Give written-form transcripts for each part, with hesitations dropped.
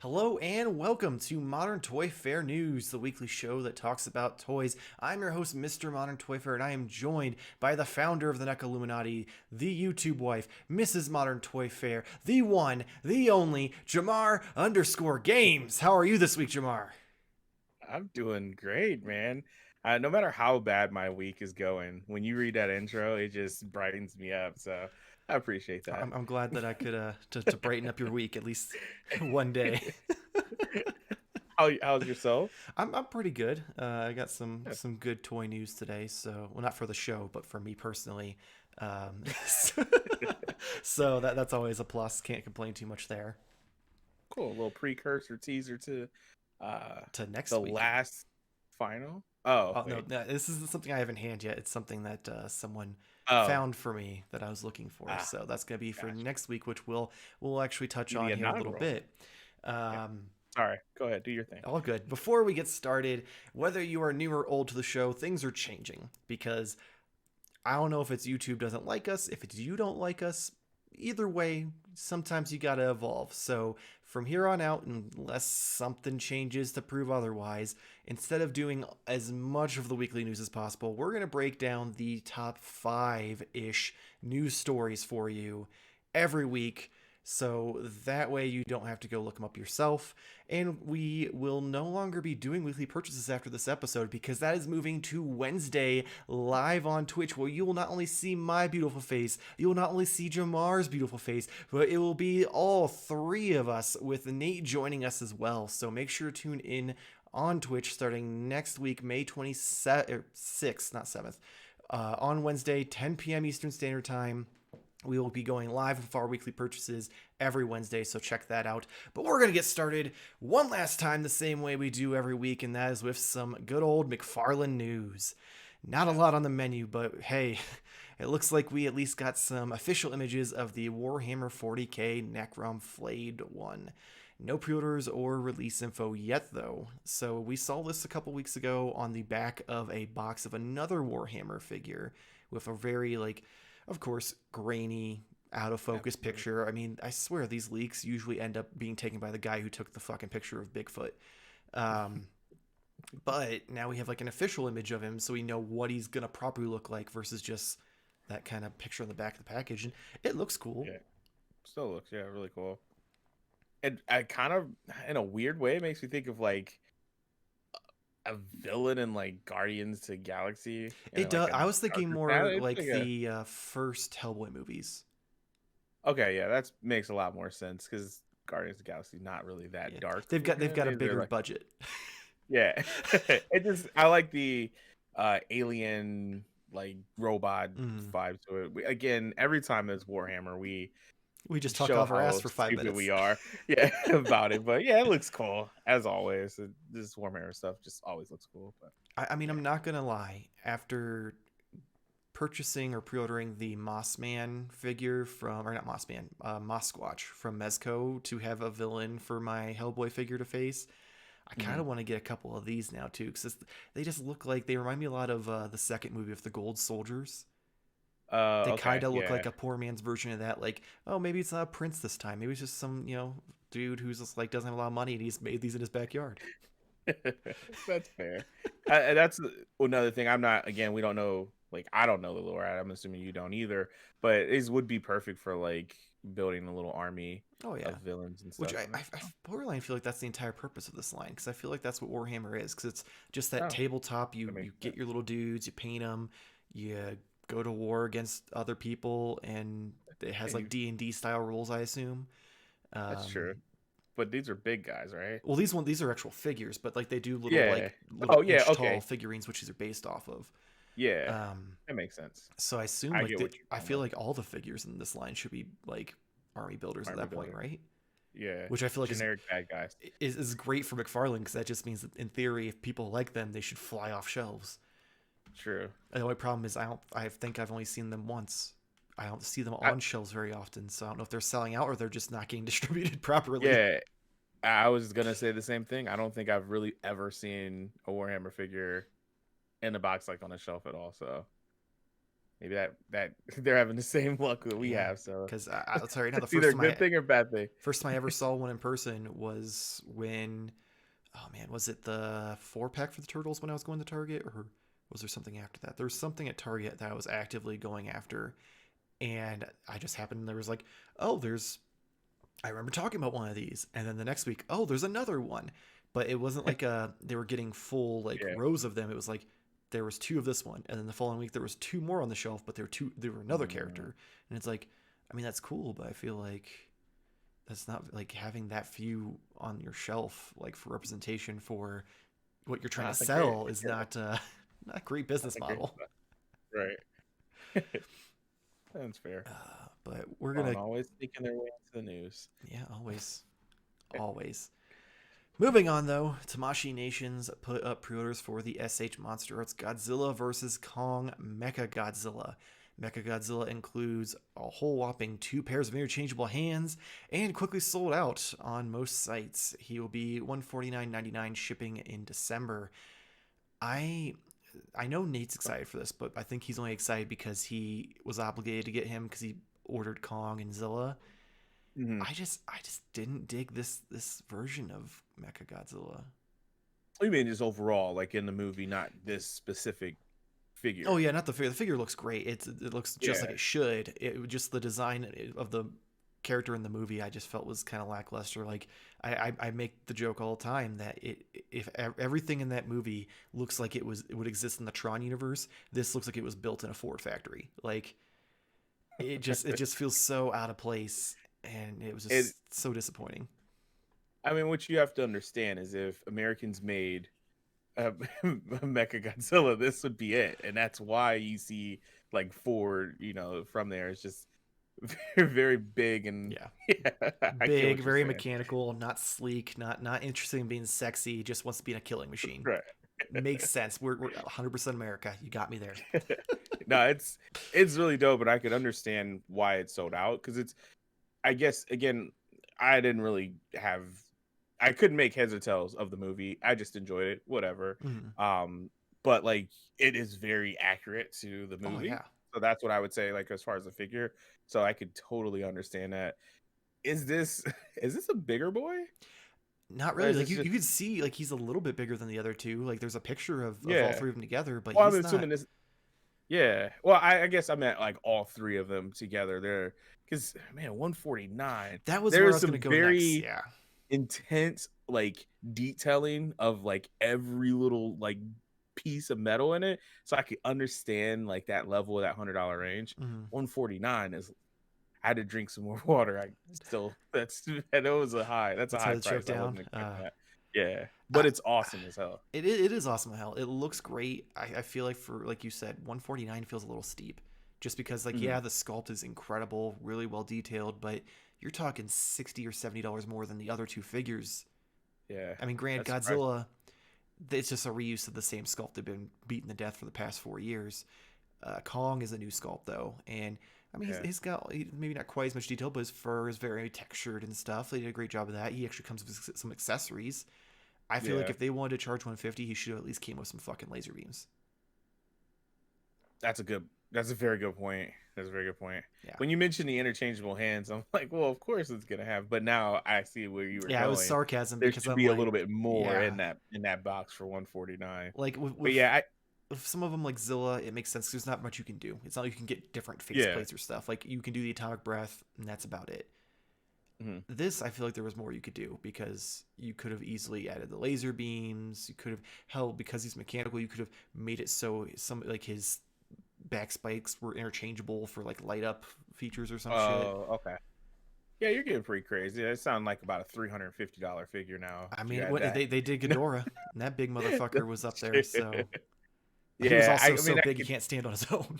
Hello and welcome to Modern Toy Fair News, the weekly show that talks about toys. I'm your host, Mr. Modern Toy Fair, and I am joined by the founder of the Neca Illuminati, the YouTube wife, Mrs. Modern Toy Fair, the one, the only, Jamar_Games. How are you this week, Jamar? I'm doing great, man. No matter how bad my week is going, when you read that intro, it just brightens me up. So I appreciate that. I'm glad that I could to brighten up your week at least one day. How's yourself? I'm pretty good. I got some Yeah. some good toy news today. So, well, not for the show, but for me personally. Um, so that's always a plus. Can't complain too much there. Cool. A little precursor teaser to uh To next the week. last final. Oh, Oh no, wait. no, this isn't something I have in hand yet. It's something that someone Oh, found for me that I was looking for. ah, So that's gonna be for gotcha. next week, which we'll actually touch You the on here in a little inaugural. bit. Yeah. Um, Sorry. Go ahead. Do your thing. all good. Before we get started, whether you are new or old to the show, things are changing because I don't know if it's YouTube doesn't like us, if it's you don't like us. Either way, sometimes you gotta evolve. So from here on out, unless something changes to prove otherwise, instead of doing as much of the weekly news as possible, we're gonna break down the top 5-ish news stories for you every week. So that way you don't have to go look them up yourself. And we will no longer be doing weekly purchases after this episode because that is moving to Wednesday live on Twitch, where you will not only see my beautiful face, you will not only see Jamar's beautiful face, but it will be all three of us with Nate joining us as well. So make sure to tune in on Twitch starting next week, May 26th, not 7th, on Wednesday, 10 p.m. Eastern Standard Time. We will be going live with our weekly purchases every Wednesday, so check that out. But we're going to get started one last time the same way we do every week, and that is with some good old Mcfarlane news. Not a lot on the menu, but hey, it looks like we at least got some official images of the Warhammer 40k Necrom Flayed one. No pre-orders or release info yet, though. So we saw this a couple weeks ago on the back of a box of another Warhammer figure with a very, like, of course, grainy, out of focus Absolutely. picture. I mean, I swear these leaks usually end up being taken by the guy who took the fucking picture of Bigfoot. Um, but now we have like an official image of him, so we know what he's gonna properly look like versus just that kind of picture on the back of the package, and it looks cool. Yeah. Still looks really cool. And I kind of, in a weird way, it makes me think of like a villain in like Guardians to Galaxy and It like does. a I was thinking darker style. more It's like like a the first Hellboy movies. okay, yeah, that makes a lot more sense because Guardians of the Galaxy not really that Yeah, dark they've beforehand. got a They're bigger like budget. yeah, it just I like the alien like robot Mm. vibe to it. Again, every time there's Warhammer, we We just talk show off our ass how for five stupid we minutes. are, yeah, about it. But yeah, it looks cool as always. This Warhammer stuff just always looks cool. But I mean, yeah. I'm not gonna lie. After purchasing or pre-ordering the Mossman figure from, or not Mossman, Mosquatch from Mezco to have a villain for my Hellboy figure to face, I kind Mhm. of want to get a couple of these now too, because they just look like they remind me a lot of the second movie of the Gold Soldiers. They kind Okay, of look yeah. like a poor man's version of that. Like, oh, maybe it's not a prince this time. Maybe it's just some dude who's just like doesn't have a lot of money and he's made these in his backyard. That's fair. That's another thing. I'm not. Again, we don't know. Like, I don't know the lore. I'm assuming you don't either. But it would be perfect for like building a little army Oh yeah. of villains and Which stuff. And I borderline feel like that's the entire purpose of this line because I feel like that's what Warhammer is because it's just that oh, tabletop. that You makes get sense. your little dudes, you paint them, you go to war against other people, and it has And like D&D style rules, I assume. that's Um, true. But these are big guys, right? well, these are actual figures, but like they do Yeah. little Oh yeah. inch tall Okay. figurines, which these are based off of. Yeah. Um, That makes sense. so I assume I like get what you're I talking feel about. like all the figures in this line should be like army builders at Army that point, builder. right? Yeah. Which I feel like Generic bad guys. is great for McFarlane because that just means that in theory, if people like them, they should fly off shelves. True. And the only problem is I think I've only seen them once. I don't see them I, on shelves very often, so I don't know if they're selling out or they're just not getting distributed properly. yeah. I was gonna say the same thing. I don't think I've really ever seen a Warhammer figure in the box like on a shelf at all. So maybe that they're having the same luck that we Yeah, have. So because I'll tell you now, the it's either first a time good thing or a bad thing. I ever saw one in person was when, oh man, was it the 4 pack for the turtles when I was going to Target, or was there something after that? There was something at Target that I was actively going after, and I just happened, there was like, oh, there's, I remember talking about one of these, and then the next week, oh, there's another one, but it wasn't like they were getting full like Yeah. rows of them. It was like there was 2 of this one, and then the following week there was 2 more on the shelf, but there were another Mm, character, and it's like, I mean that's cool, but I feel like that's not like having that few on your shelf like for representation for what you're trying to that's a great, sell is not not a great that's business a great model. spot. Right. That's fair. But we're Fun, gonna, always making their way into the news. yeah, always, always. Moving on though, Tamashii Nations put up pre-orders for the SH Monsterarts Godzilla vs. Kong MechaGodzilla. MechaGodzilla includes a whole whopping 2 pairs of interchangeable hands and quickly sold out on most sites. He will be $149.99 shipping in December. I I know Nate's excited for this, but I think he's only excited because he was obligated to get him because he ordered Kong and Zilla. Mm-hmm. I just didn't dig this version of MechaGodzilla. You mean just overall, like in the movie, not this specific Oh figure? yeah, not the figure. The figure looks great. It looks just like Yeah. it should. It just the design of the character in the movie I just felt was kind of lackluster. Like I make the joke all the time that if everything in that movie looks like it would exist in the Tron universe, this looks like it was built in a Ford factory. Like it just feels so out of place, and it was It. just so disappointing. I mean, what you have to understand is if Americans made Mecha Godzilla, this would be it, and that's why you see like Ford, from there. It's just very, very big, and Yeah. yeah, I get Big, what you're very saying. mechanical, not sleek, not interested in being sexy, just wants to be in a killing machine. Right. Makes sense. We're 100% America. You got me there. No, it's really dope, and I could understand why it sold out because it's. I guess again, I didn't really have. I couldn't make heads or tails of the movie. I just enjoyed it, whatever. Mhm. Um, but like it is very accurate to the Oh movie, yeah. so that's what I would say. Like as far as the figure, so I could totally understand that. Is this is this a bigger boy, Not or really. is Like this you just could see like he's a little bit bigger than the other two. Like there's a picture of all yeah? 3 of them together, but Well, I'm he's not. assuming this. Yeah. Well, I guess I meant like all three of them together. There, because man, 149. That was There where I is was gonna some go next. very Yeah. intense like detailing of like every little like piece of metal in it, so I could understand like that level of that $100 range. Mhm. 149 is. I had to drink some more water. I still that's and it was a high. That's a That's how high to choke price. I down. wasn't expecting that. Yeah, I, but it's awesome as hell. it is awesome as hell. It looks great. I feel like for like you said, 149 feels a little steep, just because like Mhm. yeah, the sculpt is incredible, really well detailed, but you're talking $60 or $70 more than the other 2 figures. Yeah, I mean, granted, that's surprising. Godzilla, it's just a reuse of the same sculpt they've been beaten to death for the past 4 years. Kong is a new sculpt though, and I mean Yeah, he's got maybe not quite as much detail, but his fur is very textured and stuff. They did a great job of that. He actually comes with some accessories. I feel like yeah. if they wanted to charge 150, he should have at least came with some fucking laser beams. That's a good. That's a very good point. That's a very good point. Yeah, When you mentioned the interchangeable hands, I'm like, well, of course it's gonna have. But now I see where you were yeah, it was going. sarcasm There because should I'm be a like, little bit more yeah, in that box for 149. like But yeah, with some of them like Zilla, it makes sense. 'Cause there's not much you can do. It's not like you can get different face yeah. plates or stuff. Like you can do the atomic breath, and that's about it. Mhm. This I feel like there was more you could do because you could have easily added the laser beams. You could have hell because he's mechanical. You could have made it so some like his back spikes were interchangeable for like light up features or some shit. Oh, okay. Yeah, you're getting pretty crazy. It sounds like about a $350 figure now. I If you mean, add what that. they did Ghidorah, and that big motherfucker was up there. So he was Yeah, also I mean, so big he can't stand on his own.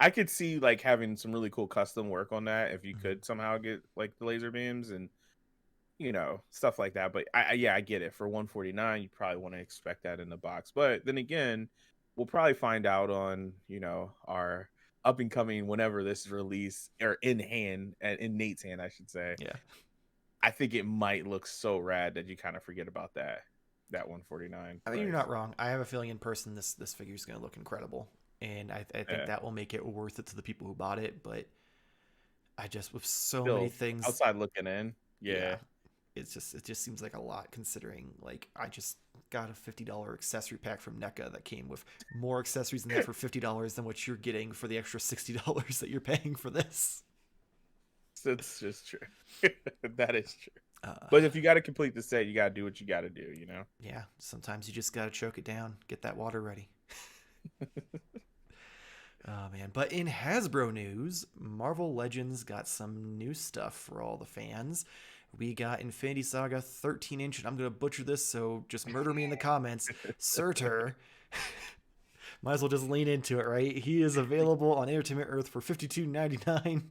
I could see like having some really cool custom work on that if you Mhm. could somehow get like the laser beams and stuff like that. But yeah, I get it. For 149, you probably want to expect that in the box. But then again, we'll probably find out on our up and coming whenever this is released or in hand and in Nate's hand, I should say. Yeah, I think it might look so rad that you kind of forget about that 149 I mean you're price. not wrong. I have a feeling in person this figure is gonna look incredible. and I think Yeah. that will make it worth it to the people who bought it. But I just, with so many Still things, outside looking in. yeah, Yeah. it just seems like a lot, considering like I just got a $50 accessory pack from Neca that came with more accessories than that for $50 than what you're getting for the extra $60 that you're paying for this. It's just true. That is true. Uh, But if you got to complete the set, you got to do what you got to do, you know? yeah, sometimes you just gotta choke it down, get that water ready. Oh man. But in Hasbro news, Marvel Legends got some new stuff for all the fans. We got Infinity Saga 13-inch, and I'm gonna butcher this, so just murder me in the comments. Surtur. Might as well just lean into it, right? He is available on Entertainment Earth for $52.99,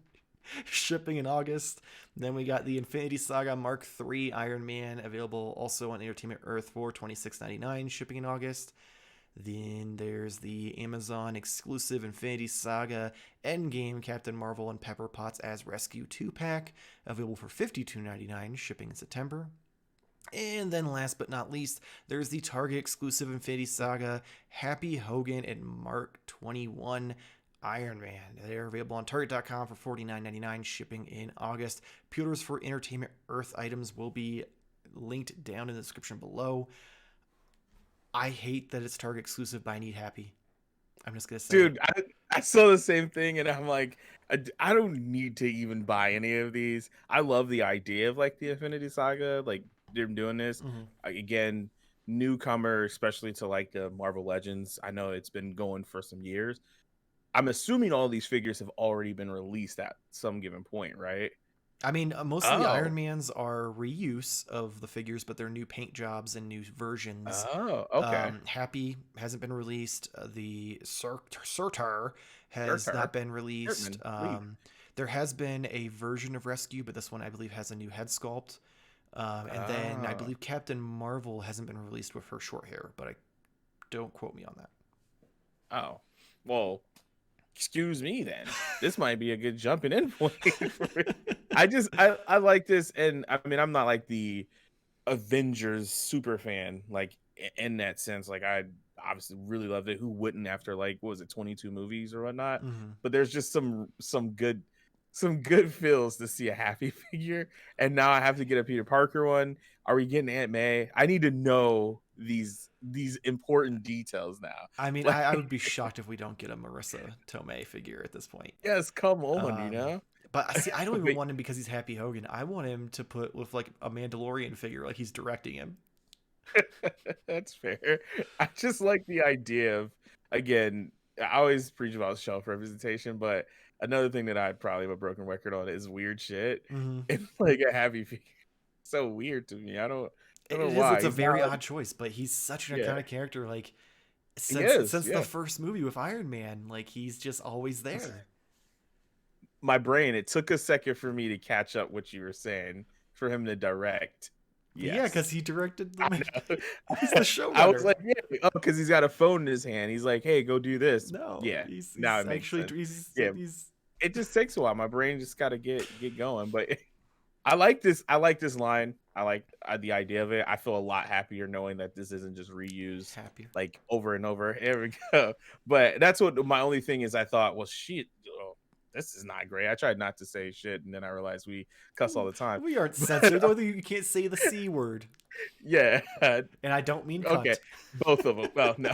shipping in August. Then we got the Infinity Saga Mark III Iron Man, available also on Entertainment Earth for $26.99, shipping in August. Then there's the Amazon exclusive Infinity Saga Endgame Captain Marvel and Pepper Potts as Rescue 2-pack, available for $52.99, shipping in September. And then last but not least, there's the Target exclusive Infinity Saga Happy Hogan and Mark 21 Iron Man. They're available on Target.com for $49.99, shipping in August. Pre-orders for Entertainment Earth items will be linked down in the description below. I hate that it's Target exclusive, but I need Happy. I'm just gonna say Dude, it. I saw the same thing, and I'm like, I don't need to even buy any of these. I love the idea of like the Infinity Saga, like they're doing this. Mhm. Again, newcomer, especially to like the Marvel Legends. I know it's been going for some years. I'm assuming all these figures have already been released at some given point, right? I mean, most of the Iron Oh, Mans are reuse of the figures, but they're new paint jobs and new versions. oh, okay. Happy hasn't been released. The Surtur has Surtur, not been released. Surtman, leave. There has been a version of Rescue, but this one I believe has a new head sculpt. And then I Oh, believe Captain Marvel hasn't been released with her short hair, but I don't quote me on that. oh. Well, excuse me then. This might be a good jumping in point for me. I like this, and I mean I'm not like the Avengers super fan, like in that sense. Like I obviously really loved it. Who wouldn't after like what was it, 22 movies or whatnot? Mm-hmm. But there's just some good feels to see a Happy figure, and now I have to get a Peter Parker one. Are we getting Aunt May? I need to know these important details now. I mean, I Like, would be shocked if we don't get a Marissa Tomei figure at this point. yes, come on, you Um, know. but I see, I don't even But want him because he's Happy Hogan. I want him to put with like a Mandalorian figure, like he's directing him. that's fair. I just like the idea of, again, I always preach about shelf representation, but another thing that I'd probably have a broken record on is weird shit. Mm-hmm. It's like a Happy figure. So weird to me. I don't It know is. why. It's a He's not very like, odd choice, but he's such an yeah, iconic character. Like he since is. since the Yeah. first movie with Iron Man, like he's just always there. My brain, it took a second for me to catch up what you were saying for him to direct. Yeah, because Yes. he directed I the. know. He's the I was showrunner. like, yeah, oh, because he's got a phone in his hand. He's like, hey, go do this. No, Yeah. Now he's it makes actually sense. Yeah. he's. It just takes a while. My brain just got to get going. But I like this. I like this line. I like the idea of it. I feel a lot happier knowing that this isn't just reused Happier. like over and over. Here we go. But that's what my only thing is. I thought, well, shit, oh, this is not great. I tried not to say shit, and then I realized we cuss all the time. We aren't But censored. You can't say the C word, yeah, and I don't mean okay, cunt. both of them. Well, no,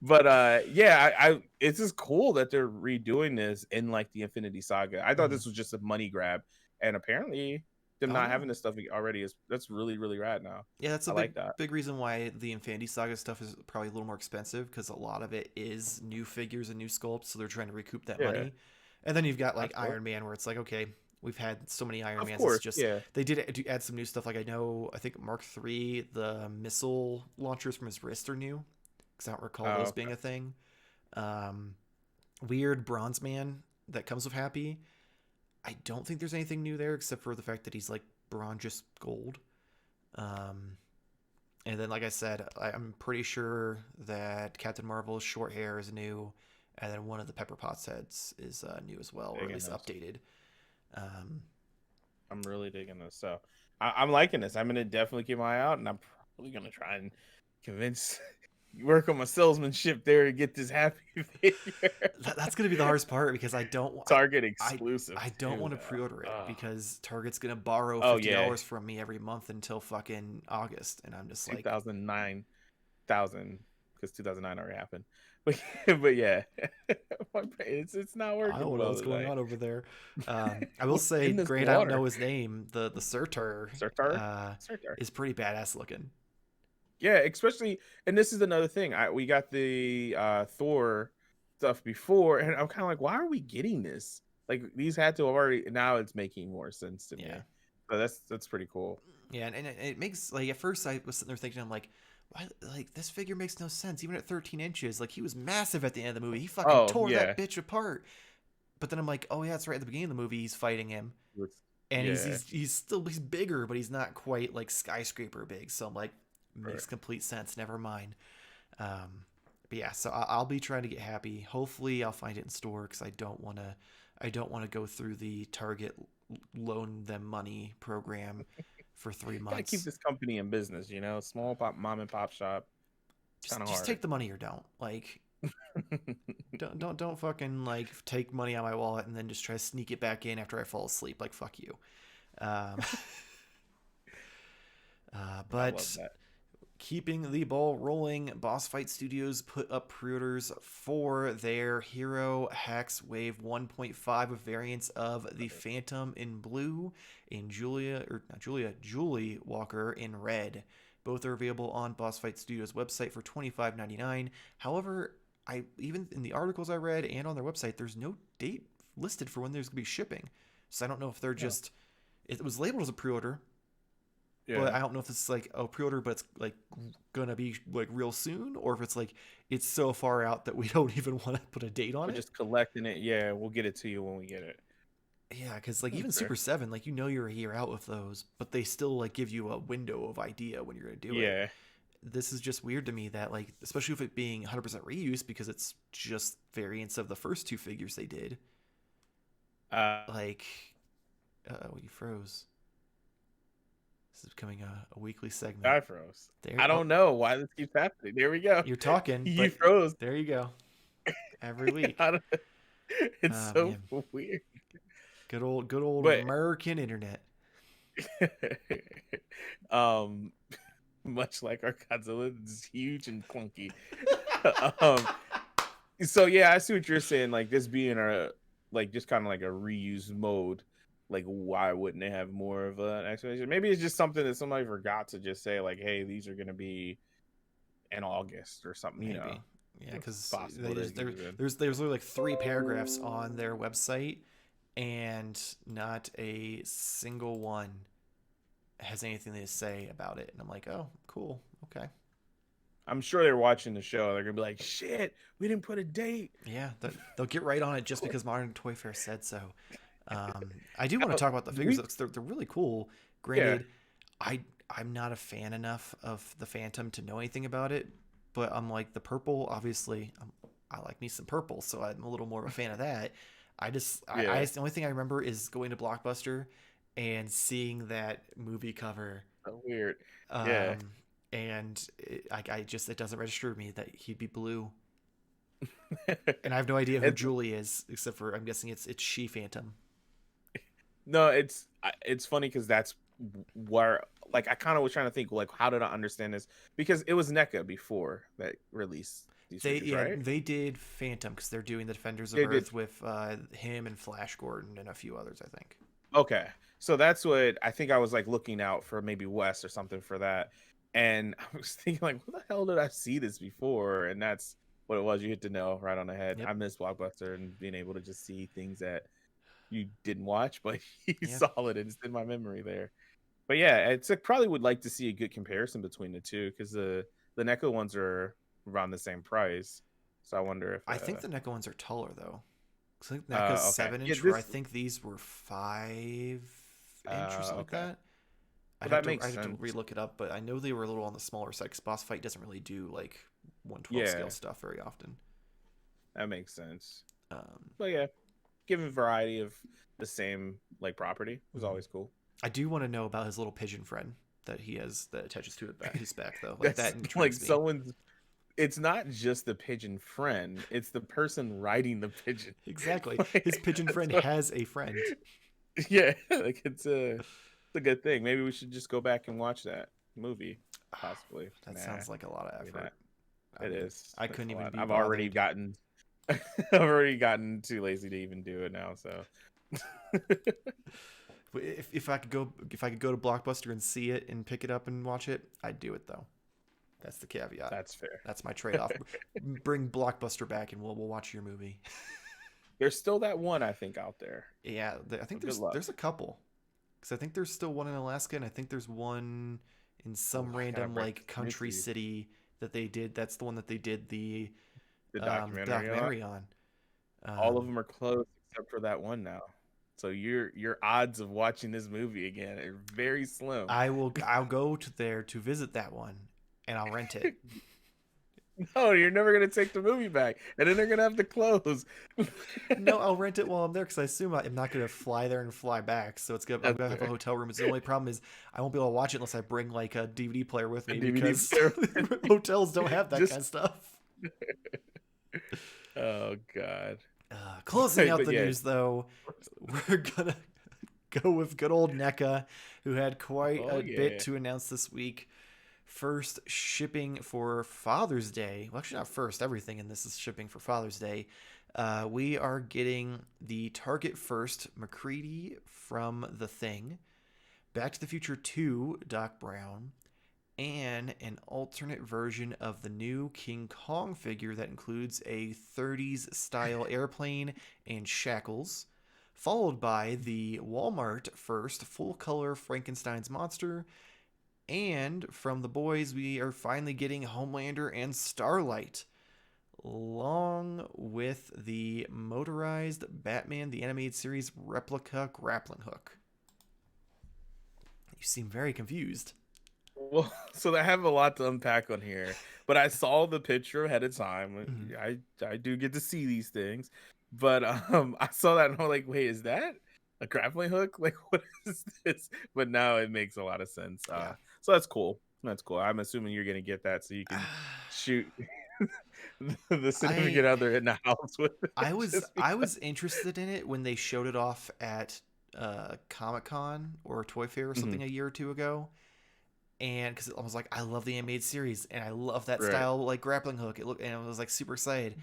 but yeah, it's just cool that they're redoing this in like the Infinity Saga. I thought Mhm. this was just a money grab, and apparently them Oh not no. having this stuff already is that's really rad now. Yeah, that's a I like that. big reason why the Infinity Saga stuff is probably a little more expensive because a lot of it is new figures and new sculpts, so they're trying to recoup that Yeah, money. And then you've got like absolutely. Iron Man, where it's like, okay, we've had so many Iron Of Mans. It's course, just yeah. they did add some new stuff. Like I think Mark III, the missile launchers from his wrist are new because I don't recall Oh, those okay. being a thing. Um, Weird Bronze Man that comes with Happy. I don't think there's anything new there except for the fact that he's like bronze just gold. Um, and then, like I said, I'm pretty sure that Captain Marvel's short hair is new, and then one of the Pepper Potts heads is new as well, or at Digging least this. updated. Um, I'm really digging this. So I'm liking this. I'm gonna definitely keep my eye out, and I'm probably gonna try and convince work on my salesmanship there to get this happy figure. That's gonna be the hardest part because Target I exclusive I don't too, want to though. pre-order it Oh, because Target's gonna borrow oh yeah, $50 from me every month until fucking August, and I'm just like, 2009, 1000, because 2009 already happened. But yeah, it's not I working don't know well what's going tonight. on over there. I will say, In this great. I don't know water, his name. The Surtur Sartar, uh, Sartar. is pretty badass looking. Yeah, especially, and this is another thing. We got the Thor stuff before, and I'm kind of like, why are we getting this? Like these had to have already. Now it's making more sense to Yeah, me. So that's pretty cool. yeah, and it makes like at first I was sitting there thinking, I'm like, why? Like this figure makes no sense. Even at 13 inches, like he was massive at the end of the movie. He fucking Oh tore yeah, that bitch apart. But then I'm like, oh yeah, that's right. At the beginning of the movie, he's fighting him, and yeah. he's bigger, but he's not quite like skyscraper big. So I'm like, Right. makes complete sense. Never mind. But yeah, so I'll be trying to get happy. Hopefully, I'll find it in store because I don't want to go through the Target loan them money program for three Gotta keep months. this company in business, small pop mom and pop shop. It's kind of Just hard. take the money or don't. Like, don't fucking like take money out of my wallet and then just try to sneak it back in after I fall asleep. Like, fuck you. Um, I love but that. keeping the ball rolling, Boss Fight Studios put up pre-orders for their Hero Hex Wave 1.5 of variants of the Phantom in blue, and Julie Walker in red. Both are available on Boss Fight Studios website for $25.99. However, I even in the articles I read and on their website, there's no date listed for when there's gonna be shipping. So I don't know if they're Yeah, just it was labeled as a pre-order, but yeah. I don't know if it's like a pre-order, but it's like gonna be like real soon, or if it's like it's so far out that we don't even want to put a date on We're it. just collecting it. Yeah, we'll get it to you when we get it. Yeah, because like That's even fair. Super Seven, like you're a year out with those, but they still like give you a window of idea when you're gonna do it. Yeah. This is just weird to me that like, especially with it being 100% reuse because it's just variants of the first two figures they did. Uh, Like, oh, you froze. This is becoming a weekly segment. I froze. There, I oh, don't know why this keeps happening. There we go. you're talking, You but froze. there you go. Every week. I don't- It's Oh so man, weird. good old But American internet. um much like our Godzilla, it's huge and clunky. um so yeah, I see what you're saying. Like this being a like just kind of like a reuse mode. Like why wouldn't they have more of an explanation? Maybe it's just something that somebody forgot to just say, like, hey, these are gonna be in August or something, Maybe, yeah, It's because possible that even. there's literally like three paragraphs on their website, and not a single one has anything to say about it. And I'm like, oh, cool, okay, I'm sure they're watching the show. They're gonna be like, shit, we didn't put a date. yeah, they'll get right on it just because Modern Toy Fair said so. I do want to Oh, talk about the figures we though, 'cause they're really cool. yeah. Granted, I I'm not a fan enough of the Phantom to know anything about it, but I'm like the purple. Obviously, I like me some purple, so I'm a little more of a fan of that. Yeah. The only thing I remember is going to Blockbuster and seeing that movie cover, So weird. Yeah. um, and I just it doesn't register with me that he'd be blue, and I have no idea who It's Julie is, except for I'm guessing it's She Phantom. no, it's funny because that's where like I kind of was trying to think like how did I understand this, because it was NECA before that released these figures, right? They did Phantom because they're doing the Defenders of They did. Earth with him and Flash Gordon and a few others, I think. Okay, so that's what I think. I was like looking out for maybe West or something for that, and I was thinking like, what the hell did I see this before? And that's what it was. You hit the nail right on the head. Yep. I miss Blockbuster and being able to just see things that you didn't watch, but you Yeah. saw it and it's in my memory there. But yeah, it's like probably would like to see a good comparison between the two because the NECA ones are around the same price. So I wonder if I think the NECA ones are taller though. I think NECA's okay, 7 inch, where I this think these were 5 inch or something like okay, that. well that makes I'd have to sense. relook it up, but I know they were a little on the smaller side because Boss Fight doesn't really do like 1/12 scale Yeah, stuff very often. that makes sense. Um, But yeah, given variety of the same like property was mhm. always cool. I do want to know about his little pigeon friend that he has that attaches to his back though. Like That's that like intrigues me. someone's it's not just the pigeon friend, it's the person riding the pigeon. Exactly. His Like, pigeon friend has a friend. yeah, like it's a good thing. Maybe we should just go back and watch that movie, possibly. That Nah, sounds like a lot of maybe effort. not. I It mean, is. I It's couldn't a even lot. be I've already bothered. gotten I've already gotten too lazy to even do it now, so If I could go to Blockbuster and see it and pick it up and watch it, I'd do it though. That's the caveat. that's fair. That's my trade-off. Bring Blockbuster back and we'll watch your movie. There's still that one I think out there. Yeah, I So think good there's luck. a couple because I think there's still one in Alaska and I think there's one in Oh, some I gotta random bring like this with country you. city that they did. That's the one that they did the The documentary on. documentary on. All of Um, them are closed except for that one now. So your odds of watching this movie again are very slim. I'll go to there to visit that one and I'll rent it. No, you're never gonna take the movie back, and then they're gonna have to close. No, I'll rent it while I'm there because I assume I'm not gonna fly there and fly back. So I'm That's gonna have a fair. hotel room. It's the only problem is I won't be able to watch it unless I bring like a DVD player with A me DVD because player. hotels don't have that kind Just of stuff. oh god. Closing out But the yeah, news though, we're gonna go with good old Neca, who had quite oh a bit yeah. to announce this week. First shipping for Father's Day. Well, actually, not first. Everything in this is shipping for Father's Day. We are getting the Target First McCready from The Thing, Back to the Future 2 Doc Brown, and an alternate version of the new King Kong figure that includes a 30s style airplane and shackles, followed by the Walmart First full color Frankenstein's monster. And from the boys, we are finally getting Homelander and Starlight, along with the motorized Batman the Animated Series replica grappling hook. You seem very confused. Well, so I have a lot to unpack on here, but I saw the picture ahead of time. Mhm. I do get to see these things, but I saw that and I'm like, wait, is that a grappling hook? Like, what is this? But now it makes a lot of sense. Yeah. So that's cool. That's cool. I'm assuming you're gonna get that so you can shoot the significant I other in the house with I it. was Just I because. was interested in it when they showed it off at Comic Con or Toy Fair or Mhm. something a year or two ago, and because I was like, I love the animated series and I love that Right. style like grappling hook. It looked and I was like super excited.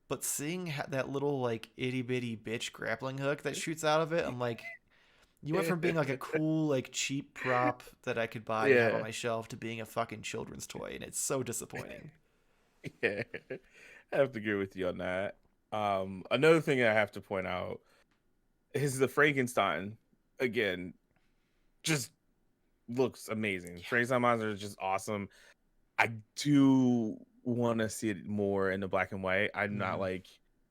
But seeing that little like itty bitty bitch grappling hook that shoots out of it, I'm like, you went from being like a cool like cheap prop that I could buy to have on Yeah. my shelf to being a fucking children's toy, and it's so disappointing. Yeah. I have to agree with you on that. Another thing I have to point out is the Frankenstein again. Just looks amazing. Yeah. Frankenstein monster is just awesome. I do want to see it more in the black and white. I'm not Mm, like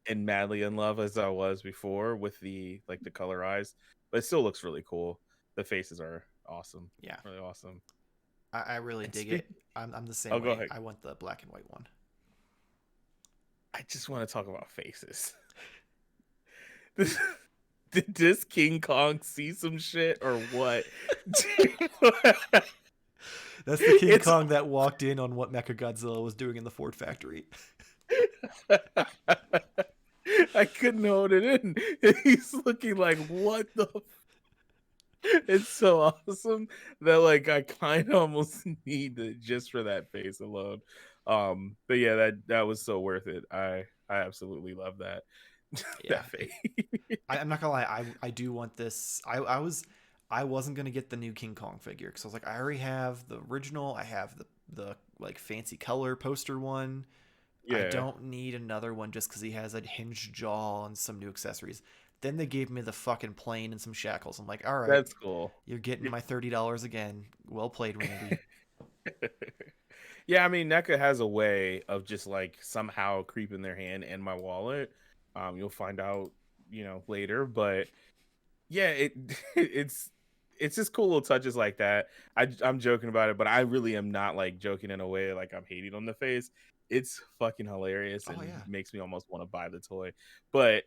in madly in love as I was before with the like the color eyes, but it still looks really cool. The faces are awesome, yeah, really awesome. I really And dig it. speak, I'm the same oh, go way. ahead. I want the black and white one. I just want to talk about faces. This, did this King Kong see some shit or what? That's the King It's Kong that walked in on what MechaGodzilla was doing in the Ford factory. I couldn't hold it in. He's looking like, what the it's so awesome that like I kind of almost need it just for that face alone. But yeah, that was so worth it. I absolutely love that. Yeah, That face. I'm not gonna lie. I do want this. I wasn't gonna get the new King Kong figure because I was like, I already have the original. I have the like fancy color poster one. I Yeah, don't need another one just because he has a hinged jaw and some new accessories. Then they gave me the fucking plane and some shackles. I'm like, all right, that's cool. you're getting my $30 again. Well played, Randy. Yeah, I mean, NECA has a way of just like somehow creeping their hand in my wallet. You'll find out, later. But yeah, it's just cool little touches like that. I'm joking about it, but I really am not like joking in a way like I'm hating on the face. It's fucking hilarious Oh and yeah, makes me almost want to buy the toy. But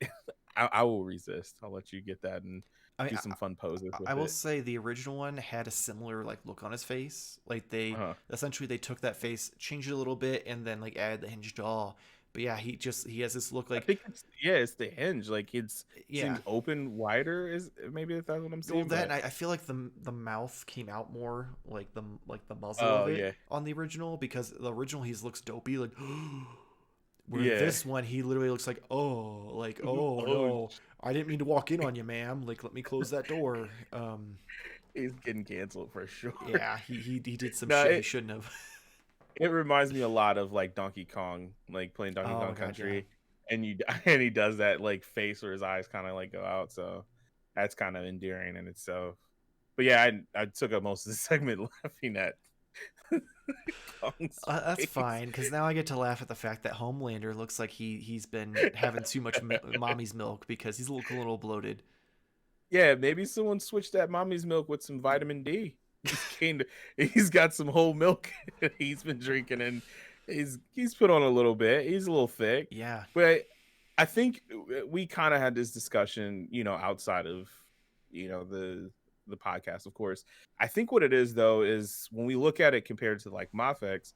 I will resist. I'll let you get that and I mean, do some fun poses I with will it. say the original one had a similar like look on his face. Like they Uh-huh. essentially they took that face, changed it a little bit, and then like added the hinged jaw. But yeah, he has this look I like think it's the hinge. Like it's yeah. seems open wider. Is maybe if that's what I'm Well, seeing, that and but I feel like the mouth came out more like the muzzle oh of it yeah, on the original because the original he looks dopey like where yeah. this one he literally looks like oh Oh, no I didn't mean to walk in on you ma'am like let me close that door. he's getting canceled for sure. Yeah, he did some No, shit he shouldn't have. it reminds me a lot of like Donkey Kong, like playing Donkey Oh Kong my god, yeah. Country, and you and he does that like face where his eyes kind of like go out. So that's kind of endearing in itself. But yeah, I took up most of the segment laughing at Kong's That's face. fine because now I get to laugh at the fact that Homelander looks like he's been having too much mommy's milk because he's looking a little bloated. Yeah, maybe someone switched that mommy's milk with some vitamin D. He's got some whole milk he's been drinking, and he's put on a little bit. He's a little thick, Yeah. but I think we kind of had this discussion, outside of the podcast, of course. I think what it is though is when we look at it compared to like Mafex,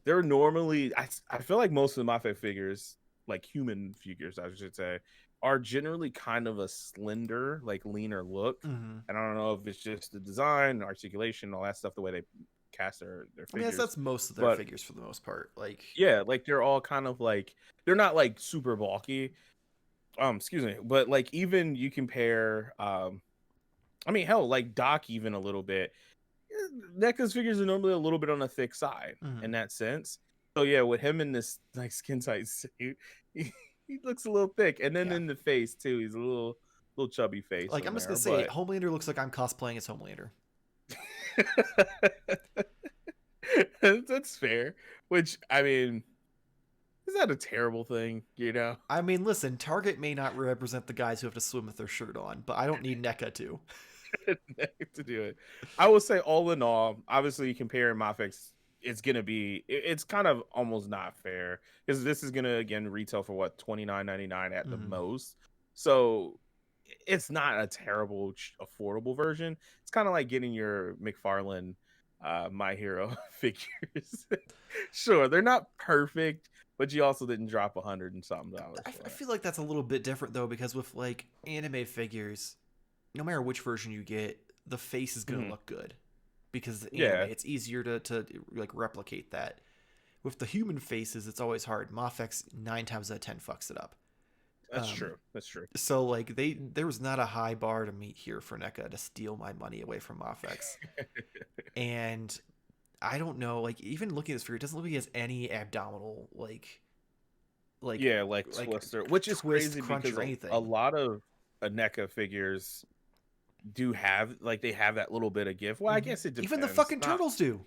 they're normally I feel like most of the Mafex figures, like human figures, I should say, are generally kind of a slender, like leaner look. Mm-hmm. And I don't know if it's just the design, articulation, all that stuff, the way they cast their I mean, figures. that's most of their But figures for the most part. Like, yeah, like they're all kind of like they're not like super bulky. Excuse me, but like even you compare, I mean, hell, like Doc even a little bit. Neca's figures are normally a little bit on the thick side mm-hmm. in that sense. So yeah, with him in this like skin tight suit, he looks a little thick, and then Yeah. in the face too, he's a little chubby face Like on I'm just there. gonna say, But Homelander looks like I'm cosplaying as Homelander. that's fair. Which I mean, is that a terrible thing? I mean, listen, Target may not represent the guys who have to swim with their shirt on, but I don't need NECA to. to do it. I will say, all in all, obviously comparing Mafex, it's kind of almost not fair because this is gonna again retail for what $29.99 at the Mm-hmm. most. So it's not a terrible affordable version. It's kind of like getting your McFarlane My Hero figures. Sure, they're not perfect, but you also didn't drop $100 and something I for it. feel like that's a little bit different though, because with like anime figures, no matter which version you get, the face is gonna Mhm. look good because the anime Yeah, it's easier to like replicate that. With the human faces, it's always hard. Mafex 9 times out of 10 fucks it up. that's true. That's true. So like there was not a high bar to meet here for NECA to steal my money away from Mafex. And I don't know, like even looking at this figure, it doesn't look like he has any abdominal like Yeah, like Twister, which is twist, crazy crunch, because or a anything. lot of NECA figures do have like they have that little bit of give. Well, I Mm-hmm. guess it Even the depends. fucking Not turtles do.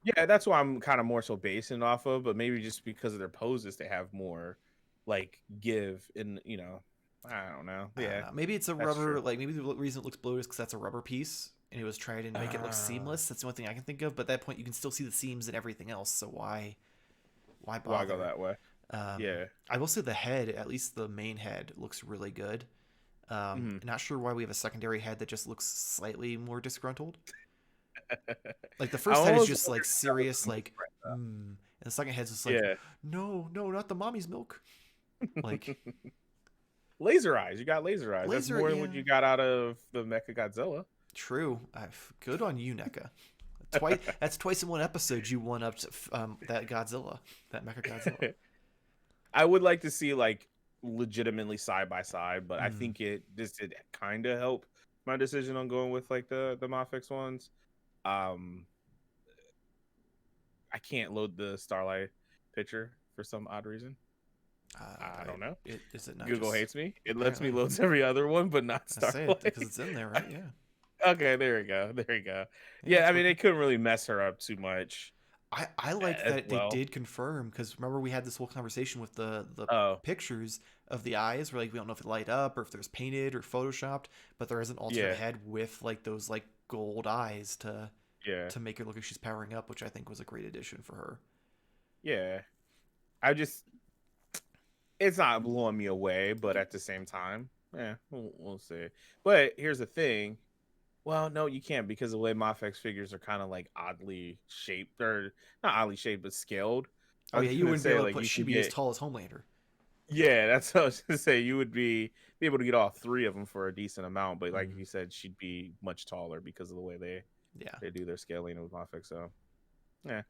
yeah, that's why I'm kind of more so basing off of, but maybe just because of their poses, they have more like give in. I don't know. I don't Yeah, know. Maybe it's a that's rubber. true. Like maybe the reason it looks bloated is because that's a rubber piece, and it was trying to make it look Uh, seamless. That's the only thing I can think of. But at that point, you can still see the seams and everything else. So why why go bother? that way? Yeah. I will say the head, at least the main head, looks really good. Mhm. Not sure why we have a secondary head that just looks slightly more disgruntled. Like the I first head is almost just wonder like if that was serious, the like movement. and the second head's just like, Yeah. no, no, not the mommy's milk. Like Laser eyes. You got laser eyes. That's laser, more than yeah, what you got out of the Mecha Godzilla. true. Good on you, NECA. Twice. That's twice in one episode you won up to that Godzilla, that Mecha Godzilla. I would like to see like legitimately side by side, but I Mm. think this did kind of help my decision on going with like the Mafex ones. Um, I can't load the Starlight picture for some odd reason. I don't know. Is it not Google just hates me. It lets me apparently? load every other one, but not I say it because Starlight. it's in there, right? Yeah. Okay, there we go. There we go. Yeah, Yeah, it's I mean they working. couldn't really mess her up too much I like as that they well. did confirm because remember we had this whole conversation with the Oh, pictures of the eyes where like we don't know if it light up or if there's painted or photoshopped, but there is an alternate yeah, head with like those like gold eyes yeah, to make her look like she's powering up, which I think was a great addition for her. yeah. I just it's not blowing me away, but at the same time, Yeah, we'll see. But here's the thing. Well, no, you can't because the way Mafex figures are kind of like oddly shaped, or not oddly shaped, but scaled. I Oh yeah, was you gonna wouldn't be say able to like put you can Shibi as get, tall as Homelander. yeah, that's what I was gonna say. You would be able to get all three of them for a decent amount, but like Mm, you said, she'd be much taller because of the way yeah, they do their scaling with Mafex. So yeah,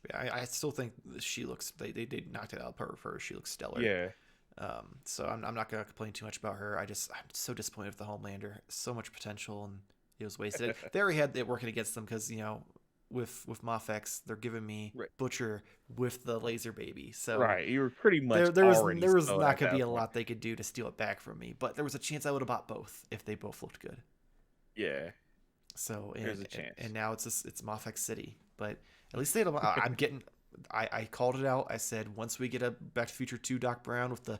yeah. I still think she looks. They knocked it out of the park for her. She looks stellar. yeah, So I'm not gonna complain too much about her. I'm so disappointed with the Homelander. So much potential and it was wasted. They already had it working against them because with Mafex they're giving me right. Butcher with the laser baby. So Right. You were pretty much there already was sewed not at gonna be that a point. lot they could do to steal it back from me. But there was a chance I would have bought both if they both looked good. Yeah, So there's a and chance. now it's Mafex City, but at least they had I'm getting. I called it out. I said once we get a Back to the Future 2 Doc Brown with the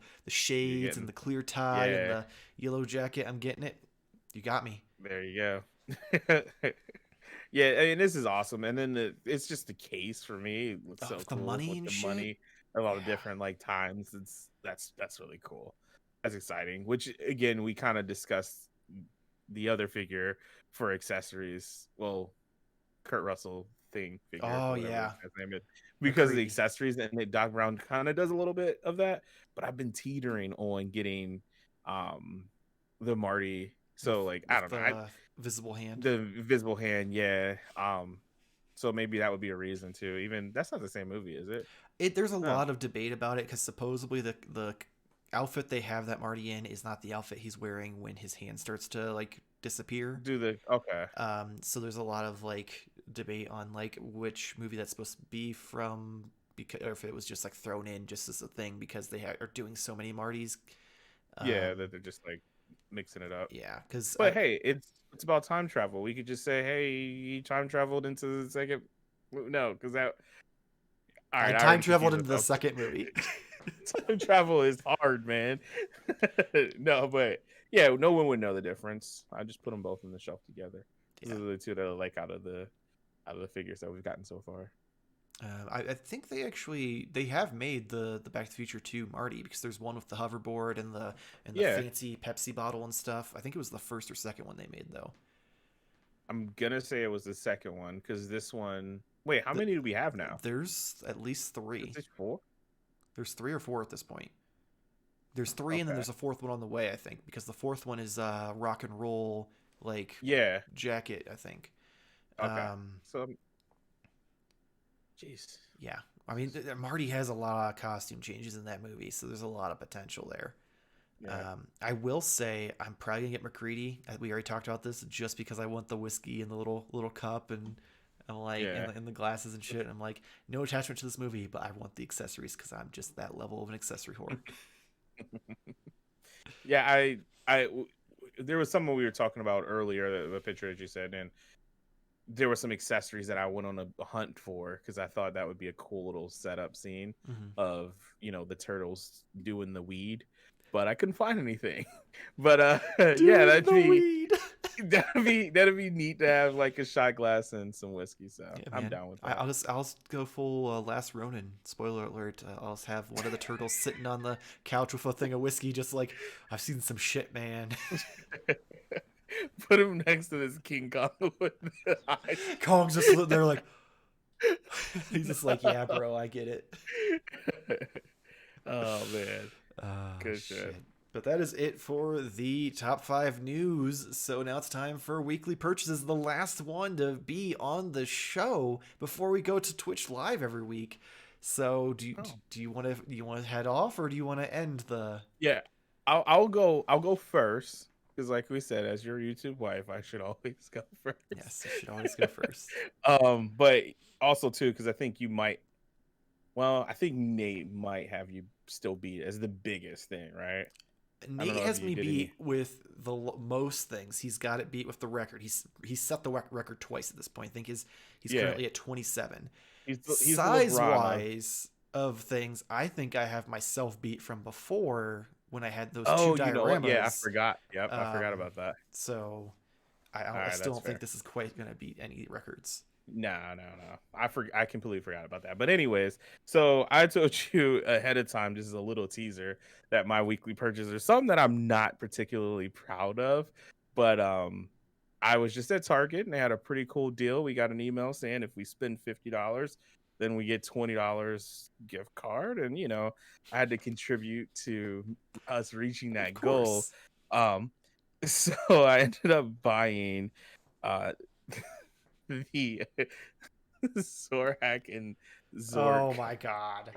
You're shades and getting, the clear tie and yeah. the yellow jacket, I'm getting it. You got me. There you go. Yeah, I mean this is awesome, and then it's just the case for me. It looks Oh, so with the cool money with and the shit. money of all the Yeah. different like times. It's that's really cool. That's exciting. Which again, we kind of discussed the other figure for accessories. Well, Kurt Russell thing figure, Oh whatever yeah. his guy's name is, because of the McCready accessories, and Doc Brown kind of does a little bit of that. But I've been teetering on getting um the Marty. So like I with don't know. I the visible hand. the Invisible Hand, yeah. So maybe that would be a reason too. Even that's not the same movie, is it? There's a No. lot of debate about it because supposedly the outfit they have that Marty in is not the outfit he's wearing when his hand starts to like disappear. Do the okay. So there's a lot of like debate on like which movie that's supposed to be from, because or if it was just like thrown in just as a thing because they are doing so many Martys. Yeah, that Um, they're just like mixing it up. yeah, because But hey, it's about time travel. We could just say, hey, he time traveled into the second. No, because that. All I right, I time already traveled confused into the myself. second movie. Time travel is hard, man. No, but yeah, no one would know the difference. I just put them both on the shelf together. Those Yeah. are the two that I like out of the figures that we've gotten so far. I think they have made the Back to the Future 2 Marty because there's one with the hoverboard and the Yeah, fancy Pepsi bottle and stuff. I think it was the first or second one they made though. I'm gonna say it was the second one because this one. Wait, how The, many do we have now? there's at least Is three. this four? There's three or four at this point. There's three, and then Okay. there's a fourth one on the way, I think, because the fourth one is rock and roll like Yeah. jacket, I think. Okay. Um, So, jeez. yeah, I mean Marty has a lot of costume changes in that movie, so there's a lot of potential there. Yeah. I will say I'm probably gonna get McCready. We already talked about this just because I want the whiskey in the little cup and like Yeah. and the glasses and shit. I'm like no attachment to this movie, but I want the accessories because I'm just that level of an accessory whore. Yeah. There was someone we were talking about earlier, the picture that you said, and there were some accessories that I went on a hunt for because I thought that would be a cool little setup scene Mm-hmm. of the turtles doing the weed, but I couldn't find anything. But yeah, Doing the weed. that'd be neat to have like a shot glass and some whiskey. So Yeah, I'm man. down with I'll that. just go full Last Ronin. Spoiler alert. I'll just have one of the turtles sitting on the couch with a thing of whiskey, just like I've seen some shit, man. Put him next to this King Kong with the eyes. Kong's just there, like he's just like, yeah, bro, I get it. Oh man, Oh good shit. shit. But that is it for the top five news. So now it's time for weekly purchases, the last one to be on the show before we go to Twitch Live every week. So Oh do you want to head off or do you want to end the? yeah, I'll go first because like we said, as your YouTube wife, I should always go first. Yes, you should always go first. But also too because I think you might. Well, I think Nate might have you still beat as the biggest thing, right? I don't Nate know if has you me did any. beat with most things. He's got it beat with the record. He's set the record twice at this point. I think he's Yeah, currently at 27. he's the Size LeBron of. wise of things, I think I have myself beat from before when I had those two Oh, you know what? Yeah, I dioramas. forgot. Yep, I forgot Um, about that. so All I right, still that's don't think fair. this is quite gonna beat any records. No, no, no. I completely forgot about that. But anyways, so I told you ahead of time, just as a little teaser, that my weekly purchase is something that I'm not particularly proud of. But I was just at Target and they had a pretty cool deal. We got an email saying if we spend $50, then we get $20 gift card. And I had to contribute to us reaching Of that goal. course. Um, so I ended up buying uh the Zorak and Zork. Oh my god.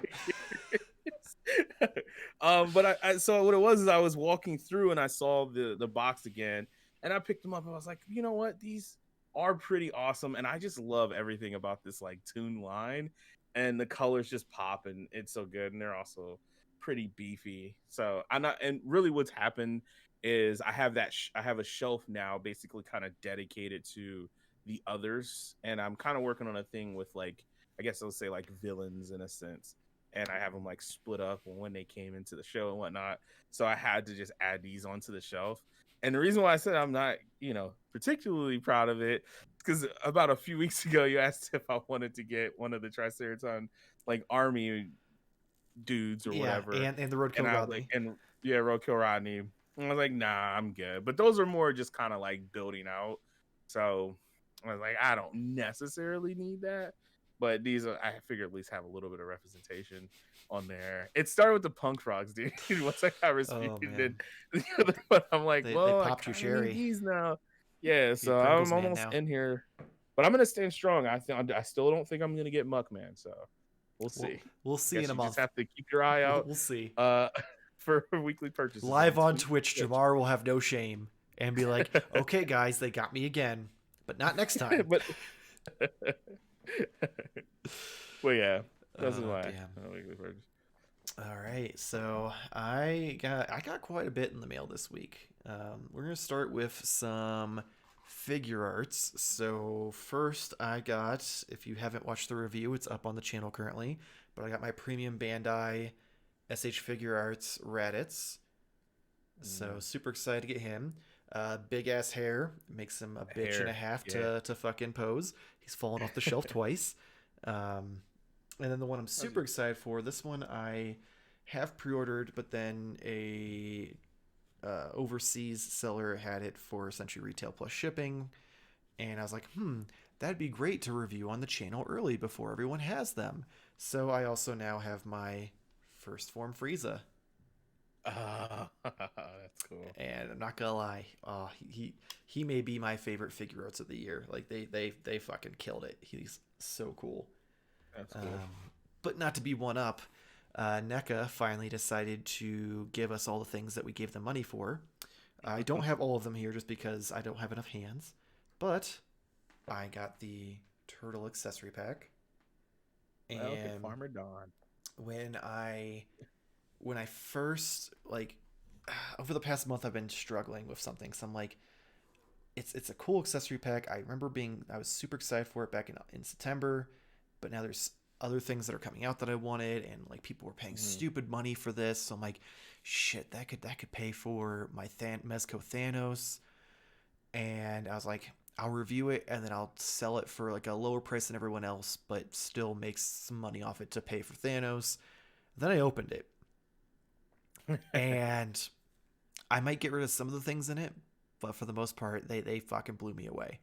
But so what it was is I was walking through and I saw the box again, and I picked them up and I was like, you know what, these are pretty awesome, and I just love everything about this like Toon line, and the colors just pop, and it's so good, and they're also pretty beefy. So I'm not, and really what's happened is I have I have a shelf now, basically kind of dedicated to the others, and I'm kind of working on a thing with like, I guess I'll say like villains in a sense, and I have them like split up when they came into the show and whatnot. So I had to just add these onto the shelf. And the reason why I said I'm not, particularly proud of it, because about a few weeks ago you asked if I wanted to get one of the Triceraton like army dudes or Yeah, whatever, and the and Roadkill I was like, Rodney. and yeah, Roadkill Rodney. And I was like, nah, I'm good. But those are more just kind of like building out. So I was like, I don't necessarily need that, but these are, I figure at least have a little bit of representation on there. It started with the punk frogs, dude. Once I got Oh Rasputin, then man. the other one, I'm like, They well, I popped your kind of need cherry. these now. Yeah, You're so Pringles I'm man almost now. in here, but I'm gonna stand strong. I still don't think I'm gonna get Muckman, so we'll see. We'll I see in guess a you just month. have to keep your eye out We'll see. uh for weekly purchases Live on on Twitch, Twitch. Jamar will have no shame and be like, "Okay, guys, they got me again, but not next time." but well, yeah, this is Oh my damn. weekly purchase. All right, so I got quite a bit in the mail this week. We're gonna start with some figure arts. So first, I got, if you haven't watched the review, it's up on the channel currently. But I got my premium Bandai SH Figure Arts Raditz. So Mm, super excited to get him. Big ass hair makes him a bitch and a hair, half yeah. to fucking pose. He's fallen off the shelf twice. Um, and then the one I'm super excited for, this one I have pre-ordered, but then a overseas seller had it for essentially retail plus shipping, and I was like, that'd be great to review on the channel early before everyone has them. So I also now have my first form Frieza, That's cool. and I'm not gonna lie, he may be my favorite figure arts of the year. Like they fucking killed it. He's so cool. That's cool. Um, but not to be one up, Neca finally decided to give us all the things that we gave them money for. I don't have all of them here just because I don't have enough hands, but I got the turtle accessory pack, Well, look at and Farmer Don. when I when I first like over the past month I've been struggling with something. So I'm like, it's a cool accessory pack. I was super excited for it back in September, but now there's other things that are coming out that I wanted, and like people were paying Mhm. stupid money for this. So I'm like, shit, that could pay for my Mezco Thanos. And I was like, I'll review it and then I'll sell it for like a lower price than everyone else, but still make some money off it to pay for Thanos. Then I opened it, and I might get rid of some of the things in it, but for the most part, they fucking blew me away.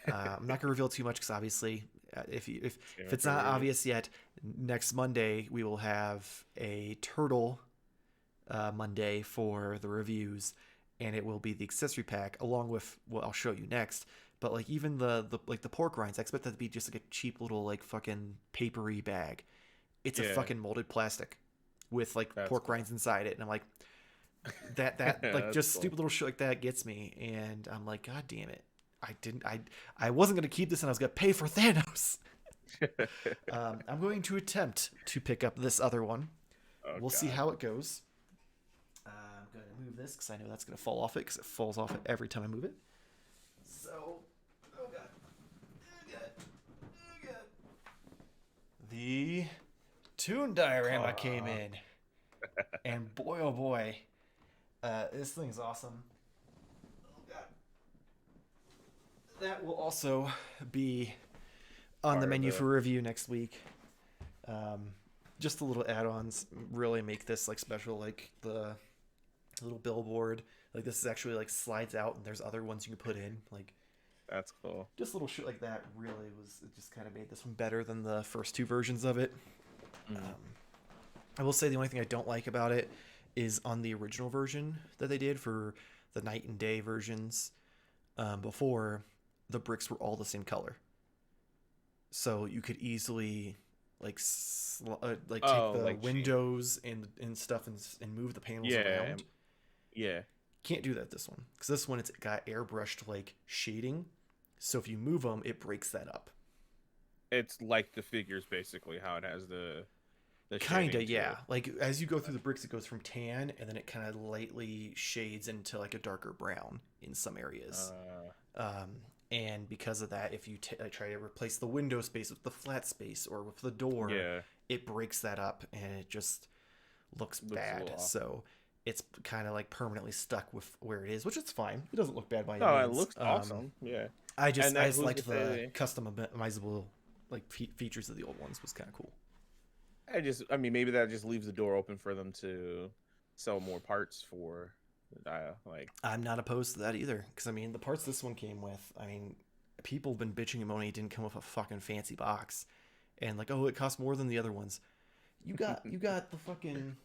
I'm not gonna reveal too much because obviously, if it's not obvious yet, next Monday we will have a turtle Monday for the reviews, and it will be the accessory pack along with what I'll show you next. But like even the like the pork rinds, I expect that to be just like a cheap little like fucking papery bag. It's a Yeah, fucking molded plastic with like that's pork cool. rinds inside it, and I'm like, that like That's just cool. stupid little shit like that gets me, and I'm like, god damn it, I wasn't gonna keep this, and I was gonna pay for Thanos. I'm going to attempt to pick up this other one. Oh We'll see God. how it goes. I'm going to move this because I know that's going to fall off it because it falls off it every time I move it. So, oh god, oh god, oh god. The Toon diorama came Aw. in, and boy, oh boy, this thing's awesome. Oh god. That will also be on the part of menu the. for review next week. Just the little add-ons really make this like special, like the little billboard. Like this is actually like slides out, and there's other ones you can put in. Like That's cool. just little shit like that really was it just kind of made this one better than the first two versions of it. Mm. I will say the only thing I don't like about it is on the original version that they did for the night and day versions. Before, the bricks were all the same color, so you could easily like like take Oh, the like cheap. windows and stuff and move the panels Yeah, around. yeah. Can't do that this one because this one it's got airbrushed like shading, so if you move them, it breaks that up. It's like the figures basically how it has the shading Kinda, to yeah. it. Like as you go through the bricks, it goes from tan and then it kind of lightly shades into like a darker brown in some areas. Um, and because of that, if you like try to replace the window space with the flat space or with the door, Yeah, it breaks that up and it just looks looks a bad. little off. So it's kind of like permanently stuck with where it is, which is fine. It doesn't look bad by any No, it means. looks awesome. Yeah, I just and I that just who's to liked the say? customizable like features of the old ones was kind of cool. I mean, maybe that just leaves the door open for them to sell more parts for, like, I'm not opposed to that either, because I mean the parts this one came with. I mean, people have been bitching and moaning it didn't come with a fucking fancy box, and like, oh, it costs more than the other ones. You got the fucking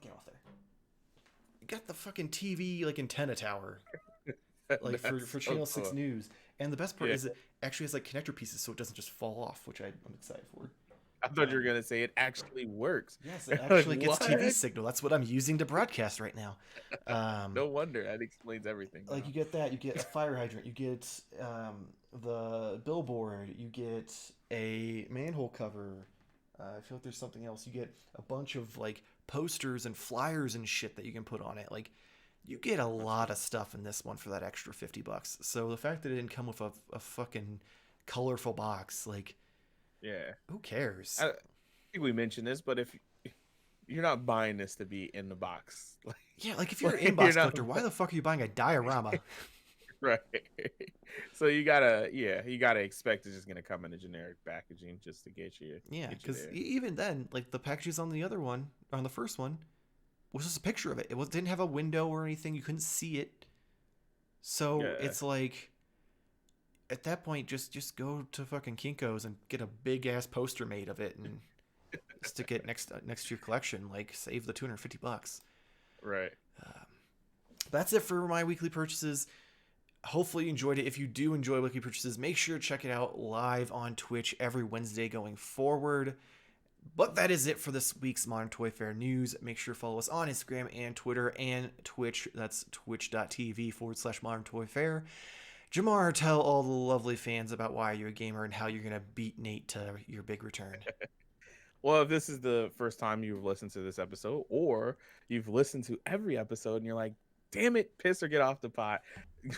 get off there. You got the fucking TV like antenna tower, like for that's so Channel Six cool. News, and the best part Yeah, is it actually has like connector pieces, so it doesn't just fall off, which I'm excited for. I thought you were Um, gonna say it actually works. yes, it Like, actually gets what? TV signal. That's what I'm using to broadcast right now. No wonder that explains everything Like now. you get that, you get a fire hydrant, you get the billboard, you get a manhole cover. I feel like there's something else. You get a bunch of like posters and flyers and shit that you can put on it. Like you get a lot of stuff in this one for that extra $50. So the fact that it didn't come with a fucking colorful box, like Yeah, who cares? I think we mentioned this, but if you're not buying this to be in the box, Yeah, like if you're an you're inbox not collector, why the fuck are you buying a diorama? right. So you gotta expect it's just gonna come in a generic packaging just to Yeah, get you because there. even then, like the packages on the other one, on the first one, was just a picture of it. Didn't have a window or anything. You couldn't see it. So Yeah, it's like, at that point, just go to fucking Kinko's and get a big ass poster made of it and stick it next to your collection. Like save the $250. right. Um, that's it for my weekly purchases. Hopefully you enjoyed it. If you do enjoy weekly purchases, make sure to check it out live on Twitch every Wednesday going forward. But that is it for this week's Modern Toy Fair news. Make sure to follow us on Instagram and Twitter and Twitch. That's twitch.tv/Modern Toy Fair. Jamar, tell all the lovely fans about why you're a gamer and how you're going to beat Nate to your big return. Well, if this is the first time you've listened to this episode, or you've listened to every episode and you're like, damn it, piss or get off the pot.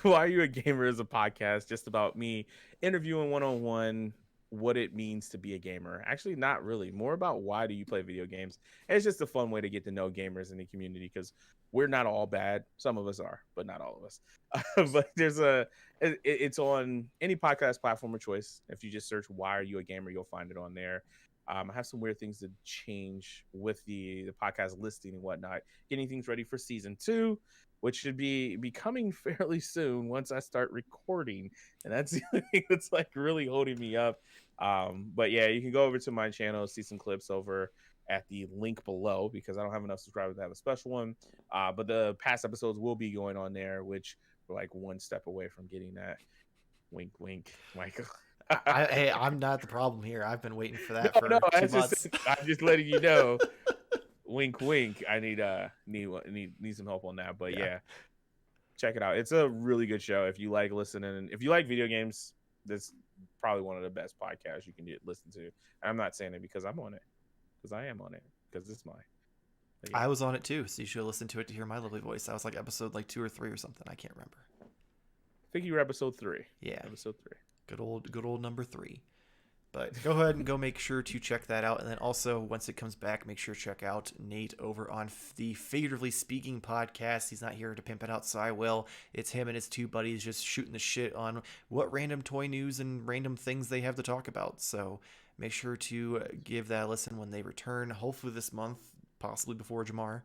Why Are You a Gamer is a podcast just about me interviewing one-on-one what it means to be a gamer. Actually, not really. More about why do you play video games. And it's just a fun way to get to know gamers in the community because we're not all bad. Some of us are, but not all of us. But it's on any podcast platform of choice. If you just search Why Are You a Gamer, you'll find it on there. I have some weird things to change with the podcast listing and whatnot. Getting things ready for season 2, which should be coming fairly soon once I start recording. And that's the only thing that's like really holding me up. But yeah, you can go over to my channel, see some clips over at the link below because I don't have enough subscribers to have a special one. But the past episodes will be going on there, which we're like one step away from getting that. Wink, wink, Michael. Hey, I'm not the problem here. I've been waiting for that No, for two that's just months. I'm just letting you know. Wink, wink. I need some help on that, but Yeah. yeah, check it out. It's a really good show. If you like listening, if you like video games, this probably one of the best podcasts you can listen to. And I'm not saying it because I'm on it, because I am on it, because it's mine. Yeah. I was on it too, so you should listen to it to hear my lovely voice. I was like episode like 2 or 3 or something. I can't remember. I think you were episode 3. Yeah. Episode 3. Good old number 3. But go ahead and go make sure to check that out. And then also, once it comes back, make sure to check out Nate over on the Figuratively Speaking podcast. He's not here to pimp it out, so I will. It's him and his two buddies just shooting the shit on what random toy news and random things they have to talk about. So make sure to give that a listen when they return, hopefully this month, possibly before Jamar.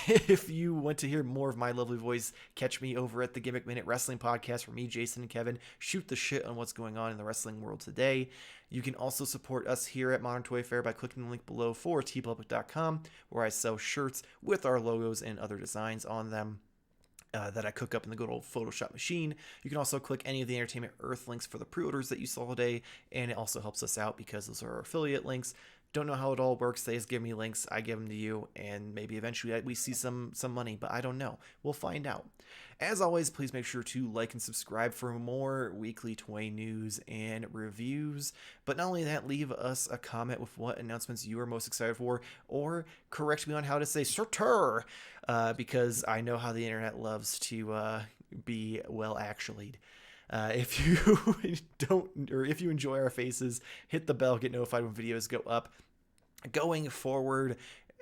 If you want to hear more of my lovely voice, catch me over at the Gimmick Minute Wrestling Podcast, where me, Jason, and Kevin shoot the shit on what's going on in the wrestling world today. You can also support us here at Modern Toy Fair by clicking the link below for tpublic.com, where I sell shirts with our logos and other designs on them. That I cook up in the good old Photoshop machine. You can also click any of the Entertainment Earth links for the pre-orders that you saw today, and it also helps us out because those are our affiliate links. Don't know how it all works. They just give me links, I give them to you, and maybe eventually we see some money, but I don't know. We'll find out. As always, please make sure to like and subscribe for more weekly toy news and reviews. But not only that, leave us a comment with what announcements you are most excited for, or correct me on how to say "Sir," because I know how the internet loves to be well actually'd. If you don't, or if you enjoy our faces, hit the bell, get notified when videos go up. Going forward,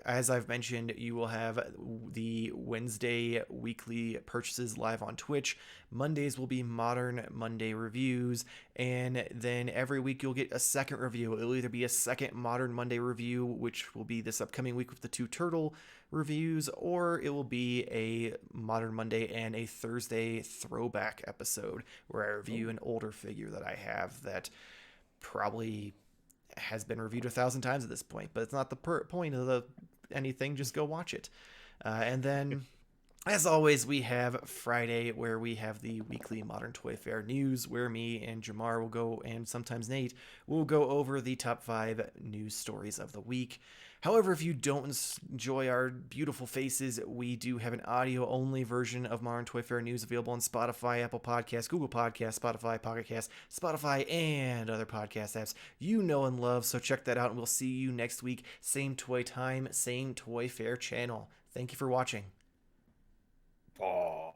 as I've mentioned, you will have the Wednesday weekly purchases live on Twitch. Mondays will be Modern Monday reviews, and then every week you'll get a second review. It'll either be a second Modern Monday review, which will be this upcoming week with the two turtle reviews, or it will be a Modern Monday and a Thursday throwback episode where I review an older figure that I have that probably has been reviewed 1,000 times at this point, but it's not the point of anything. Just go watch it. And then, as always, we have Friday, where we have the weekly Modern Toy Fair news, where me and Jamar will go, and sometimes Nate will go over the top 5 news stories of the week. However, if you don't enjoy our beautiful faces, we do have an audio-only version of Modern Toy Fair news available on Spotify, Apple Podcasts, Google Podcasts, Spotify, Pocket Casts, Spotify, and other podcast apps you know and love. So check that out, and we'll see you next week. Same toy time, same Toy Fair channel. Thank you for watching. Oh.